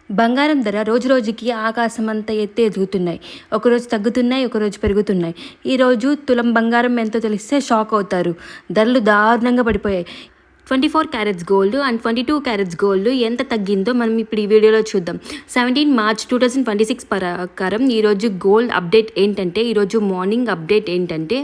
బంగారం ధర రోజురోజుకి ఆకాశమంత ఎత్తు ఎదుగుతున్నాయి. ఒకరోజు తగ్గుతున్నాయి, ఒకరోజు పెరుగుతున్నాయి. ఈరోజు తులం బంగారం ఎంతో తెలిస్తే షాక్ అవుతారు. ధరలు దారుణంగా పడిపోయాయి. 24 carats gold and 22 carats gold ఎంత తగ్గిందో మనం ఇప్పుడు ఈ వీడియోలో చూద్దాం. 17 మార్చ్ 2026 ప్రకారం ఈరోజు గోల్డ్ అప్డేట్ ఏంటంటే, ఈరోజు మార్నింగ్ అప్డేట్ ఏంటంటే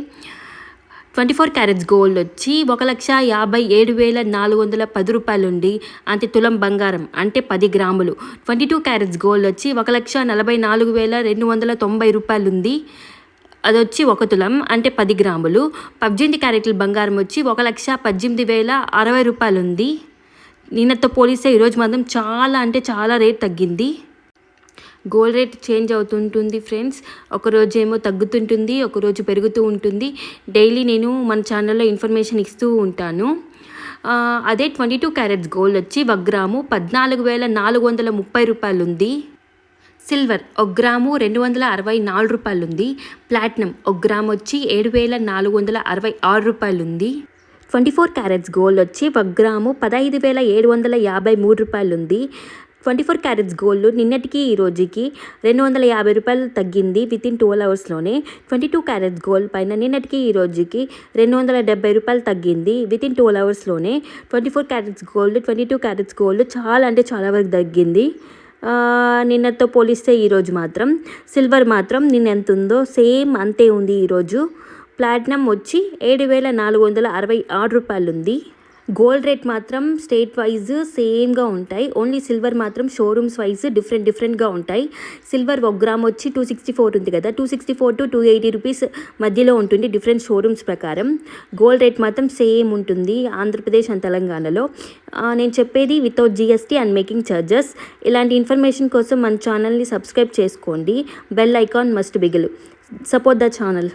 24 క్యారెట్స్ గోల్డ్ వచ్చి 1,57,410 రూపాయలు ఉంది. అంటే తులం బంగారం అంటే 10 గ్రాములు. 22 క్యారెట్స్ గోల్డ్ వచ్చి 1,44,290 రూపాయలు ఉంది. అది వచ్చి 1 తులం అంటే 10 గ్రాములు. 18 క్యారెట్ల బంగారం వచ్చి 1,18,060 రూపాయలు ఉంది. నిన్నతో పోలిస్తే ఈరోజు మాత్రం చాలా అంటే చాలా రేట్ తగ్గింది. గోల్డ్ రేట్ చేంజ్ అవుతుంటుంది ఫ్రెండ్స్. ఒకరోజు ఏమో తగ్గుతుంటుంది, ఒకరోజు పెరుగుతూ ఉంటుంది. డైలీ నేను మన ఛానల్లో ఇన్ఫర్మేషన్ ఇస్తూ ఉంటాను. అదే 22 క్యారెట్స్ గోల్డ్ వచ్చి 1 గ్రాము 14,430 రూపాయలు ఉంది. సిల్వర్ 1 గ్రాము 264 రూపాయలు ఉంది. ప్లాటినం 1 గ్రాము వచ్చి 7,466 రూపాయలు ఉంది. 24 క్యారెట్స్ గోల్డ్ వచ్చి 1 గ్రాము 15,753 రూపాయలు ఉంది. 24 క్యారెట్స్ గోల్డ్ నిన్నటికి ఈ రోజుకి 250 రూపాయలు తగ్గింది వితిన్ 12 అవర్స్లోనే. 22 క్యారెట్స్ గోల్డ్ పైన నిన్నటికి ఈ రోజుకి 270 రూపాయలు తగ్గింది within 12 అవర్స్లోనే. 24 carats gold 22 carats gold చాలా అంటే చాలా వరకు తగ్గింది నిన్నతో పోలిస్తే. ఈరోజు మాత్రం సిల్వర్ మాత్రం నిన్న ఎంత ఉందో సేమ్ అంతే ఉంది ఈరోజు. ప్లాటినం వచ్చి 7,466 రూపాయలు ఉంది. గోల్డ్ రేట్ మాత్రం స్టేట్ వైజ్ సేమ్గా ఉంటాయి. ఓన్లీ సిల్వర్ మాత్రం షోరూమ్స్ వైజ్ డిఫరెంట్గా ఉంటాయి. సిల్వర్ 1 గ్రామ్ వచ్చి 264 ఉంది కదా, 264 to 280 రూపీస్ మధ్యలో ఉంటుంది డిఫరెంట్ షోరూమ్స్ ప్రకారం. గోల్డ్ రేట్ మాత్రం సేమ్ ఉంటుంది ఆంధ్రప్రదేశ్ అండ్ తెలంగాణలో. నేను చెప్పేది without GST and making charges. ఇలాంటి ఇన్ఫర్మేషన్ కోసం మన ఛానల్ని సబ్స్క్రైబ్ చేసుకోండి. Bell icon must Bigil. Support the channel.